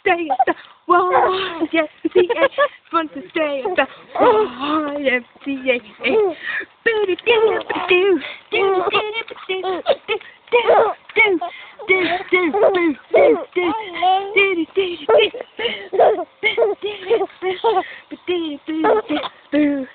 Stay at the YMCA. Fun to stay at the YMCA. Do